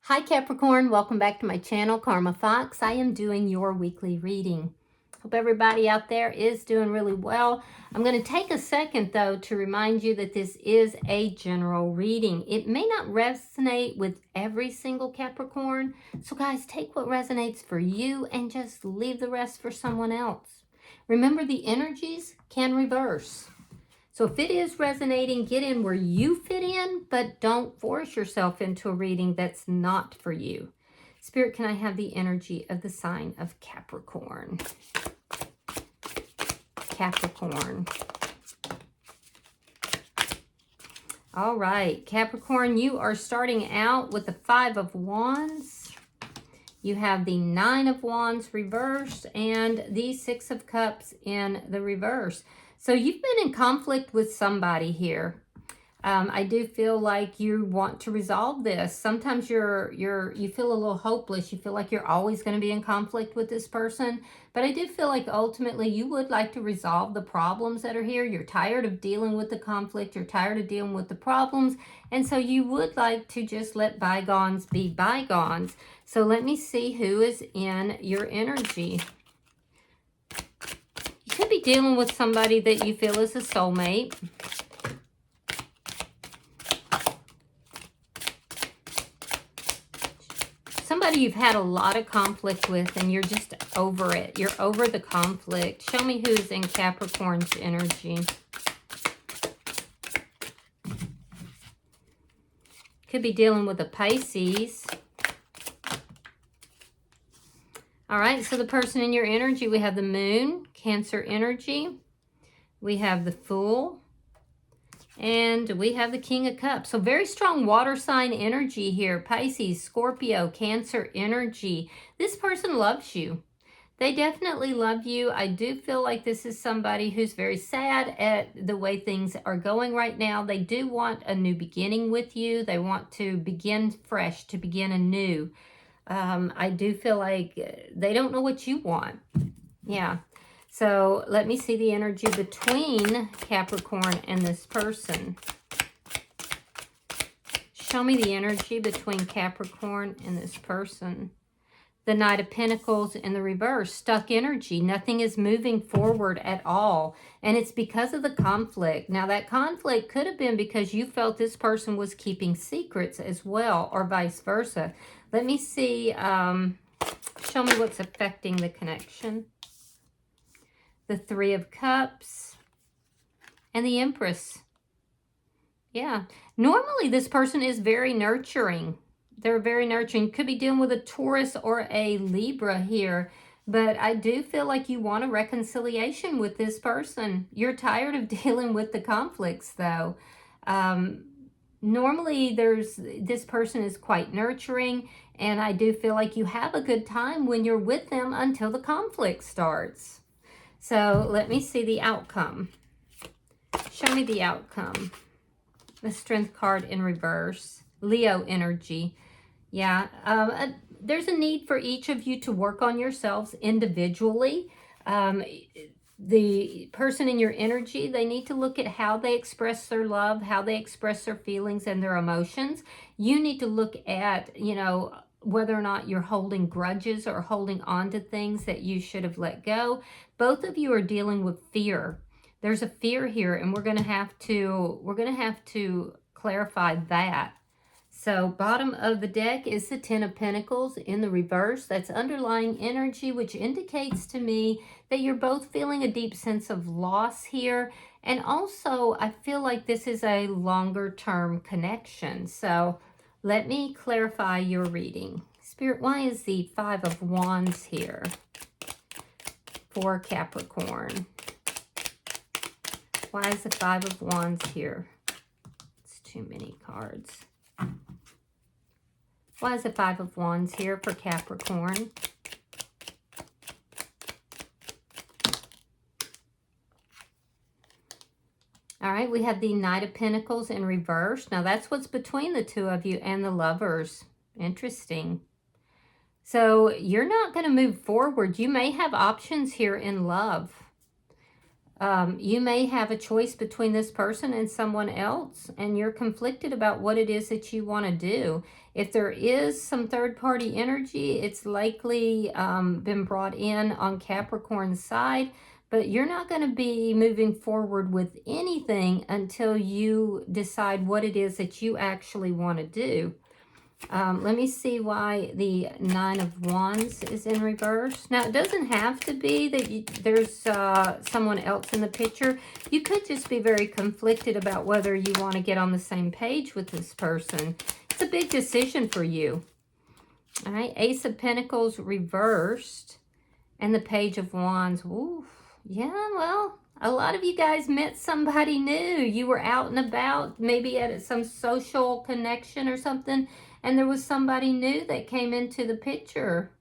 Hi Capricorn, welcome back to my channel, Karma Fox. I am doing your weekly reading. Hope everybody out there is doing really well. I'm going to take a second though to remind you that this is a general reading. It may not resonate with every single Capricorn. So guys, take what resonates for you and just leave the rest for someone else. Remember, the energies can reverse. So if it is resonating, get in where you fit in, but don't force yourself into a reading that's not for you. Spirit, can I have the energy of the sign of Capricorn? Capricorn. All right, Capricorn, you are starting out with the 5 of Wands. You have the 9 of Wands reversed and the 6 of Cups in the reverse. So you've been in conflict with somebody here. I do feel like you want to resolve this. Sometimes you feel a little hopeless. You feel like you're always going to be in conflict with this person. But I do feel like ultimately you would like to resolve the problems that are here. You're tired of dealing with the conflict. You're tired of dealing with the problems. And so you would like to just let bygones be bygones. So let me see who is in your energy. You could be dealing with somebody that you feel is a soulmate. Somebody you've had a lot of conflict with and you're just over it. You're over the conflict. Show me who's in Capricorn's energy. Could be dealing with a Pisces. All right, so the person in your energy, we have the Moon, Cancer energy. We have the Fool. And we have the King of Cups. So very strong water sign energy here. Pisces, Scorpio, Cancer energy. This person loves you. They definitely love you. I do feel like this is somebody who's very sad at the way things are going right now. They do want a new beginning with you. They want to begin fresh, to begin anew. I do feel like they don't know what you want. Yeah. So let me see the energy between Capricorn and this person. Show me the energy between Capricorn and this person. The Knight of Pentacles in the reverse, stuck energy. Nothing is moving forward at all. And it's because of the conflict. Now that conflict could have been because you felt this person was keeping secrets as well, or vice versa. Let me see, show me what's affecting the connection. The 3 of Cups and the Empress. Yeah, normally this person is very nurturing. They're very nurturing. Could be dealing with a Taurus or a Libra here. But I do feel like you want a reconciliation with this person. You're tired of dealing with the conflicts, though. Normally, this person is quite nurturing. And I do feel like you have a good time when you're with them until the conflict starts. So let me see the outcome. Show me the outcome. The Strength card in reverse. Leo energy. Yeah, there's a need for each of you to work on yourselves individually. The person in your energy, they need to look at how they express their love, how they express their feelings and their emotions. You need to look at, whether or not you're holding grudges or holding on to things that you should have let go. Both of you are dealing with fear. There's a fear here, and we're going to have to clarify that. So bottom of the deck is the 10 of Pentacles in the reverse. That's underlying energy, which indicates to me that you're both feeling a deep sense of loss here. And also, I feel like this is a longer term connection. So let me clarify your reading. Spirit, why is the 5 of Wands here for Capricorn? Why is the 5 of Wands here? It's too many cards. Why is the 5 of Wands here for Capricorn? All right, we have the Knight of Pentacles in reverse. Now, that's what's between the two of you and the Lovers. Interesting. So, you're not going to move forward. You may have options here in love. You may have a choice between this person and someone else, and you're conflicted about what it is that you want to do. If there is some third-party energy, it's likely been brought in on Capricorn's side, but you're not going to be moving forward with anything until you decide what it is that you actually want to do. Let me see why the Nine of Wands is in reverse. Now, it doesn't have to be that there's someone else in the picture. You could just be very conflicted about whether you want to get on the same page with this person. It's a big decision for you. All right, Ace of Pentacles reversed and the Page of Wands. Ooh, yeah, well, a lot of you guys met somebody new. You were out and about, maybe at some social connection or something, and there was somebody new that came into the picture.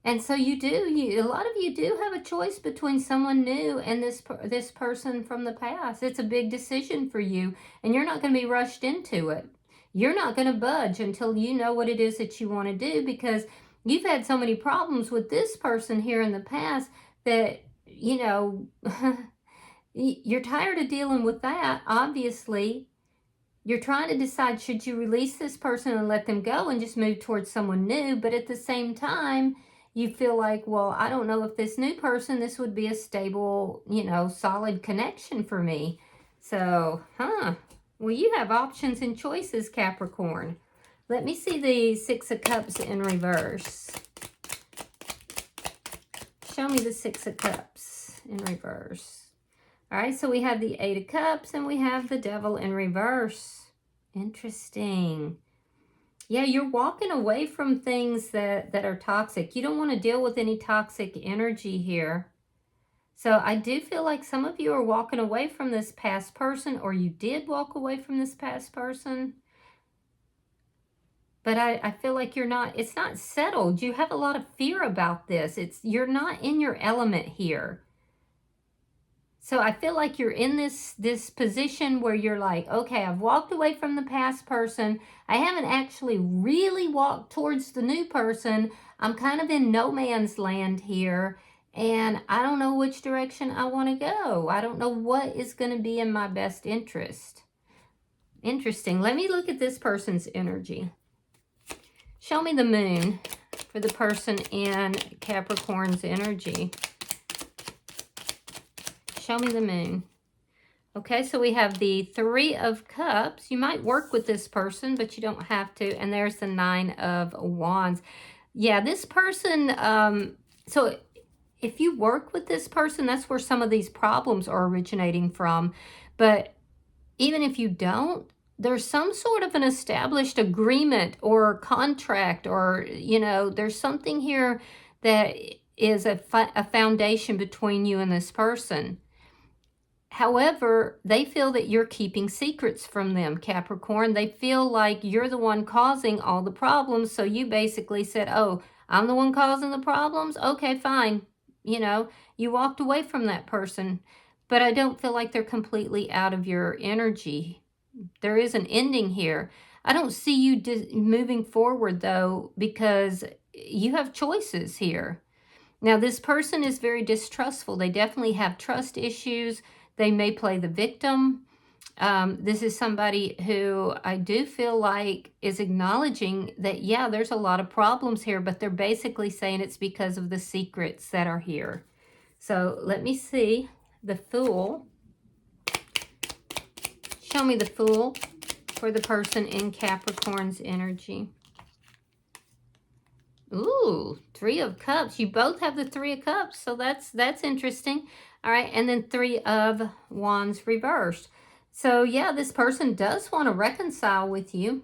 And so a lot of you do have a choice between someone new and this person from the past. It's a big decision for you, and you're not going to be rushed into it. You're not going to budge until you know what it is that you want to do, because you've had so many problems with this person here in the past that, you know, you're tired of dealing with that, obviously. You're trying to decide, should you release this person and let them go and just move towards someone new? But at the same time, you feel like, well, I don't know if this new person, this would be a stable, you know, solid connection for me. So, well, you have options and choices, Capricorn. Let me see the Six of Cups in reverse. Show me the Six of Cups in reverse. All right, so we have the Eight of Cups and we have the Devil in reverse. Interesting. Yeah, you're walking away from things that are toxic. You don't want to deal with any toxic energy here. So I do feel like some of you are walking away from this past person, or you did walk away from this past person. But I feel like it's not settled. You have a lot of fear about this. You're not in your element here. So I feel like you're in this position where you're like, okay, I've walked away from the past person. I haven't actually really walked towards the new person. I'm kind of in no man's land here, and I don't know which direction I want to go. I don't know what is going to be in my best interest. Interesting. Let me look at this person's energy. Show me the moon for the person in Capricorn's energy. Show me the moon. Okay, so we have the Three of Cups. You might work with this person, but you don't have to. And there's the Nine of Wands. Yeah, this person, so if you work with this person, that's where some of these problems are originating from. But even if you don't, there's some sort of an established agreement or contract, or, you know, there's something here that is a foundation between you and this person. However, they feel that you're keeping secrets from them, Capricorn. They feel like you're the one causing all the problems. So you basically said, oh, I'm the one causing the problems? Okay, fine. You know, you walked away from that person. But I don't feel like they're completely out of your energy. There is an ending here. I don't see you moving forward, though, because you have choices here. Now, this person is very distrustful. They definitely have trust issues. They may play the victim. This is somebody who I do feel like is acknowledging that, yeah, there's a lot of problems here, but they're basically saying it's because of the secrets that are here. So let me see the Fool. Show me the Fool for the person in Capricorn's energy. Ooh, Three of Cups. You both have the Three of Cups, so that's interesting. All right, and then Three of Wands reversed. So, yeah, this person does want to reconcile with you.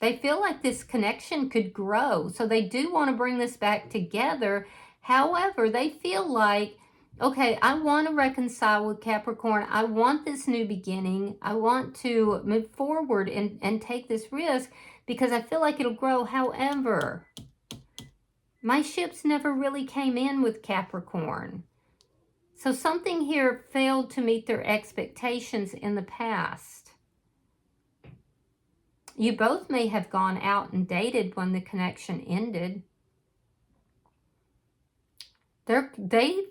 They feel like this connection could grow, so they do want to bring this back together. However, they feel like, okay, I want to reconcile with Capricorn. I want this new beginning. I want to move forward and take this risk because I feel like it'll grow. However, my ships never really came in with Capricorn. So something here failed to meet their expectations in the past. You both may have gone out and dated when the connection ended. They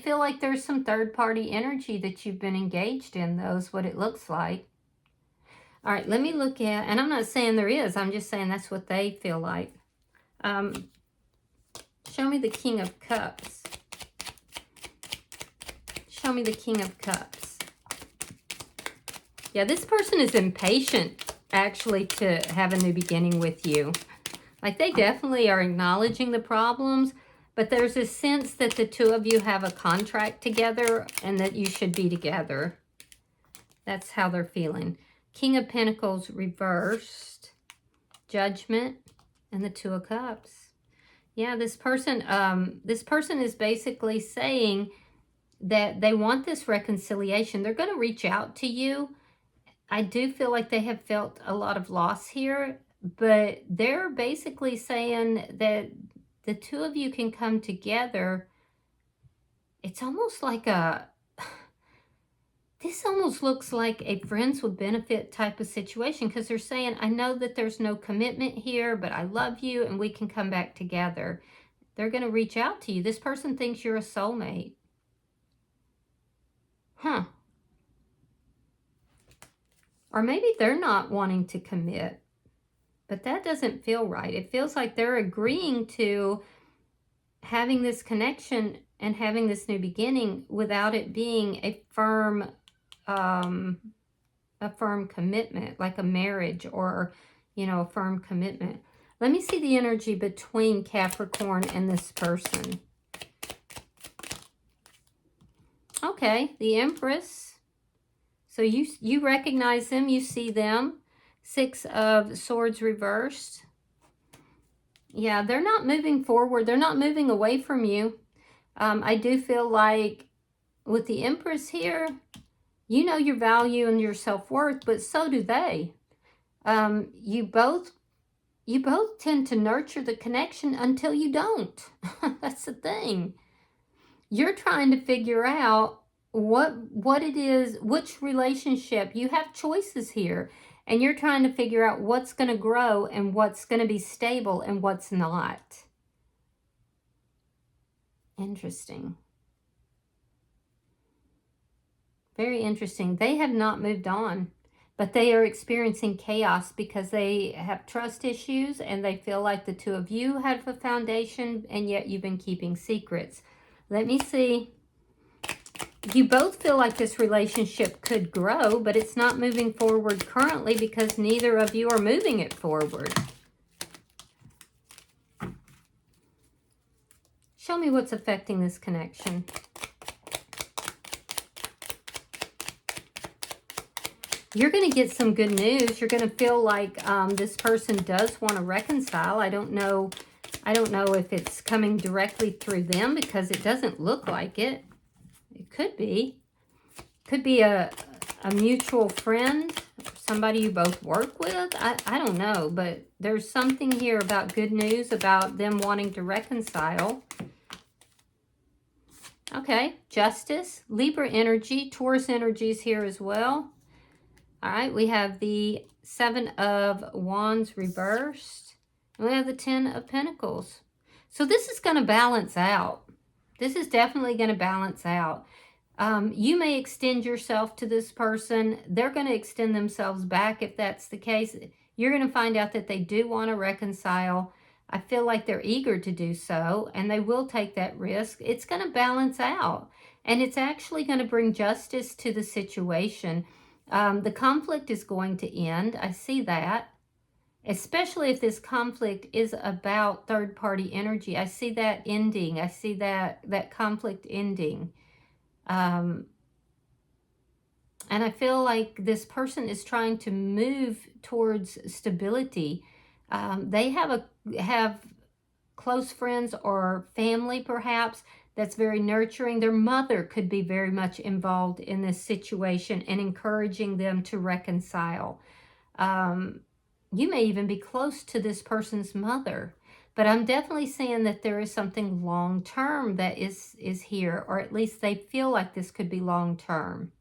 feel like there's some third-party energy that you've been engaged in, though, is what it looks like. All right, let me look at, and I'm not saying there is, I'm just saying that's what they feel like. Show me the King of Cups. Show me the King of Cups. Yeah, this person is impatient, actually, to have a new beginning with you. Like, they definitely are acknowledging the problems, but there's a sense that the two of you have a contract together and that you should be together. That's how they're feeling. King of Pentacles reversed, Judgment, and the Two of Cups. Yeah, this person is basically saying that they want this reconciliation. They're going to reach out to you. I do feel like they have felt a lot of loss here, but they're basically saying that the two of you can come together. It's almost like this almost looks like a friends with benefit type of situation, because they're saying, I know that there's no commitment here, but I love you and we can come back together. They're going to reach out to you. This person thinks you're a soulmate. Huh. Or maybe they're not wanting to commit, but that doesn't feel right. It feels like they're agreeing to having this connection and having this new beginning without it being a firm commitment, like a marriage or, you know, a firm commitment. Let me see the energy between Capricorn and this person. Okay, the Empress. So you recognize them, you see them. Six of Swords reversed. Yeah, they're not moving forward. They're not moving away from you. I do feel like with the Empress here, you know your value and your self-worth, but so do they. You both tend to nurture the connection until you don't. That's the thing. You're trying to figure out what it is, which relationship. You have choices here, and you're trying to figure out what's going to grow and what's going to be stable and what's not. Interesting. Very interesting. They have not moved on, but they are experiencing chaos because they have trust issues and they feel like the two of you have a foundation and yet you've been keeping secrets. Let me see. You both feel like this relationship could grow, but it's not moving forward currently because neither of you are moving it forward. Show me what's affecting this connection. You're going to get some good news. You're going to feel like this person does want to reconcile. I don't know if it's coming directly through them because it doesn't look like it. It could be. Could be a mutual friend, somebody you both work with. I don't know, but there's something here about good news, about them wanting to reconcile. Okay, Justice, Libra energy, Taurus energy is here as well. All right, we have the Seven of Wands reversed. And we have the Ten of Pentacles. So this is going to balance out. This is definitely going to balance out. You may extend yourself to this person. They're going to extend themselves back if that's the case. You're going to find out that they do want to reconcile. I feel like they're eager to do so, and they will take that risk. It's going to balance out, and it's actually going to bring justice to the situation. The conflict is going to end. I see that. Especially if this conflict is about third-party energy. I see that ending. I see that conflict ending. And I feel like this person is trying to move towards stability. They have close friends or family, perhaps, that's very nurturing. Their mother could be very much involved in this situation and encouraging them to reconcile. You may even be close to this person's mother, but I'm definitely saying that there is something long-term that is here, or at least they feel like this could be long-term.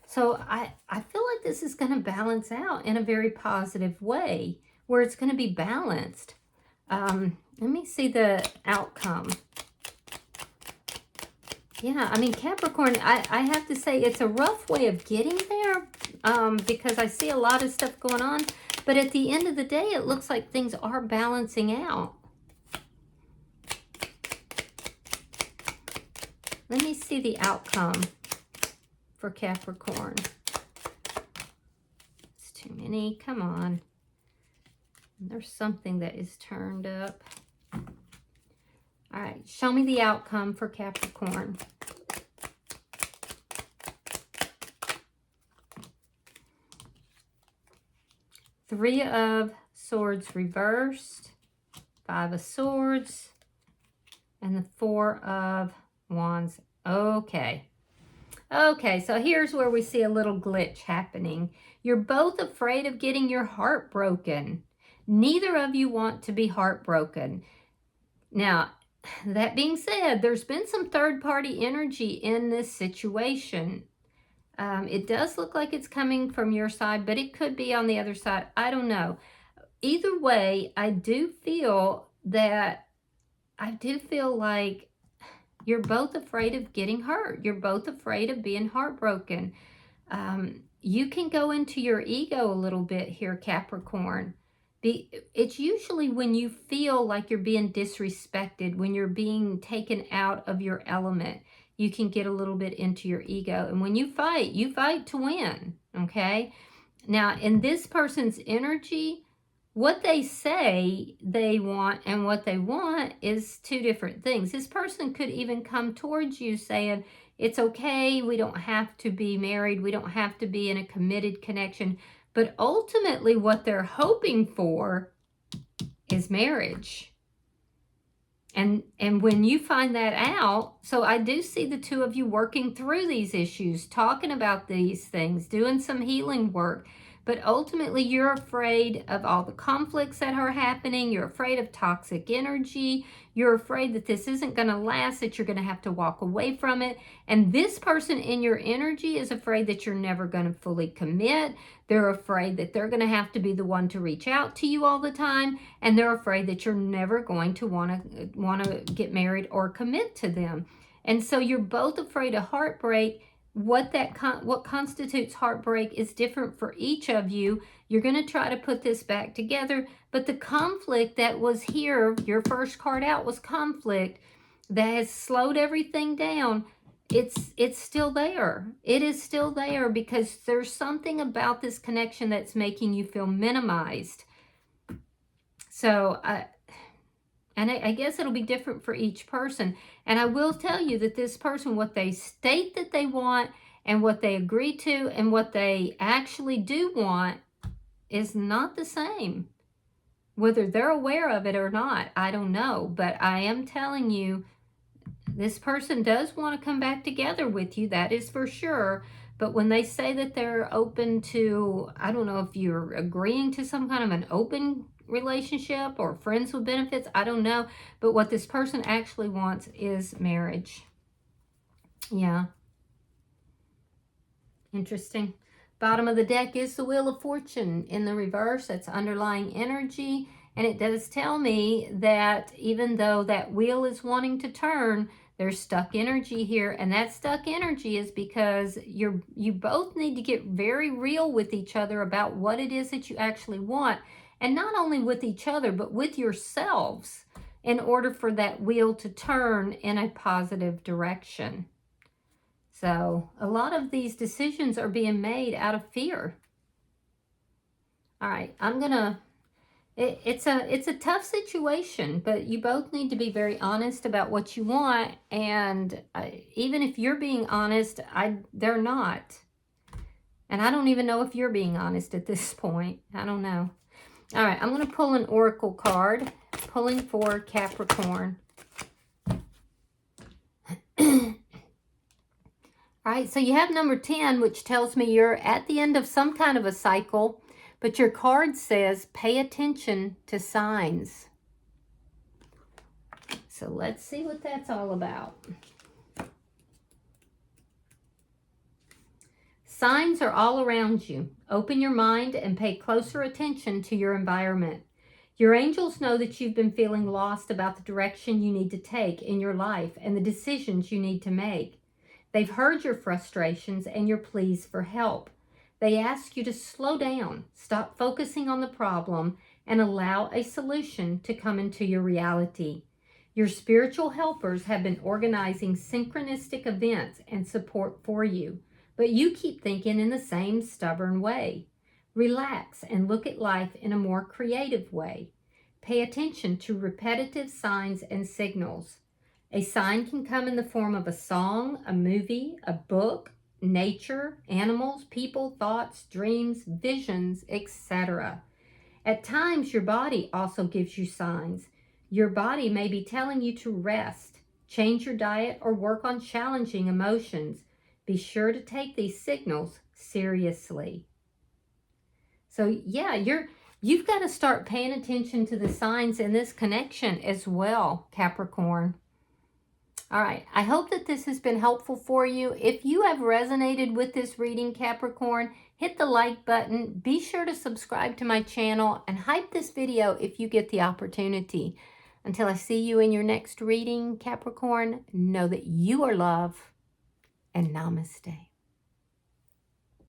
So I feel like this is going to balance out in a very positive way, where it's going to be balanced. Let me see the outcome. Yeah, I mean, Capricorn, I have to say it's a rough way of getting there. because I see a lot of stuff going on. But at the end of the day, it looks like things are balancing out. Let me see the outcome for Capricorn. It's too many. Come on. There's something that is turned up. All right, show me the outcome for Capricorn. Three of Swords reversed, Five of Swords, and the Four of Wands. Okay. Okay, so here's where we see a little glitch happening. You're both afraid of getting your heart broken. Neither of you want to be heartbroken. Now, that being said, there's been some third-party energy in this situation. It does look like it's coming from your side, but it could be on the other side. I don't know. Either way, I do feel like you're both afraid of getting hurt. You're both afraid of being heartbroken. You can go into your ego a little bit here, Capricorn. It's usually when you feel like you're being disrespected, when you're being taken out of your element, you can get a little bit into your ego. And when you fight to win, okay? Now, in this person's energy, what they say they want and what they want is two different things. This person could even come towards you saying, it's okay, we don't have to be married, we don't have to be in a committed connection. But ultimately, what they're hoping for is marriage. And when you find that out, so I do see the two of you working through these issues, talking about these things, doing some healing work. But ultimately, you're afraid of all the conflicts that are happening. You're afraid of toxic energy. You're afraid that this isn't going to last, that you're going to have to walk away from it. And this person in your energy is afraid that you're never going to fully commit. They're afraid that they're going to have to be the one to reach out to you all the time. And they're afraid that you're never going to want to get married or commit to them. And so you're both afraid of heartbreak. What constitutes heartbreak is different for each of you. You're going to try to put this back together, but the conflict that was here, your first card out was conflict, that has slowed everything down. It's still there. It is still there because there's something about this connection that's making you feel minimized. So I guess it'll be different for each person. And I will tell you that this person, what they state that they want and what they agree to and what they actually do want is not the same. Whether they're aware of it or not, I don't know. But I am telling you, this person does want to come back together with you. That is for sure. But when they say that they're open to, I don't know if you're agreeing to some kind of an open relationship or friends with benefits, I don't know. But what this person actually wants is marriage. Yeah. Interesting. Bottom of the deck is the Wheel of Fortune in the reverse. That's underlying energy. And it does tell me that even though that wheel is wanting to turn, there's stuck energy here. And that stuck energy is because you both need to get very real with each other about what it is that you actually want. And not only with each other, but with yourselves in order for that wheel to turn in a positive direction. So a lot of these decisions are being made out of fear. All right, it's a tough situation, but you both need to be very honest about what you want. And even if you're being honest, they're not. And I don't even know if you're being honest at this point. I don't know. All right, I'm going to pull an oracle card, pulling for Capricorn. All right, so you have number 10, which tells me you're at the end of some kind of a cycle, but your card says pay attention to signs. So let's see what that's all about. Signs are all around you. Open your mind and pay closer attention to your environment. Your angels know that you've been feeling lost about the direction you need to take in your life and the decisions you need to make. They've heard your frustrations and your pleas for help. They ask you to slow down, stop focusing on the problem, and allow a solution to come into your reality. Your spiritual helpers have been organizing synchronistic events and support for you, but you keep thinking in the same stubborn way. Relax and look at life in a more creative way. Pay attention to repetitive signs and signals. A sign can come in the form of a song, a movie, a book, nature, animals, people, thoughts, dreams, visions, etc. At times, your body also gives you signs. Your body may be telling you to rest, change your diet, or work on challenging emotions. Be sure to take these signals seriously. So yeah, you've got to start paying attention to the signs in this connection as well, Capricorn. All right, I hope that this has been helpful for you. If you have resonated with this reading, Capricorn, hit the like button. Be sure to subscribe to my channel and hype this video if you get the opportunity. Until I see you in your next reading, Capricorn, know that you are love, and namaste.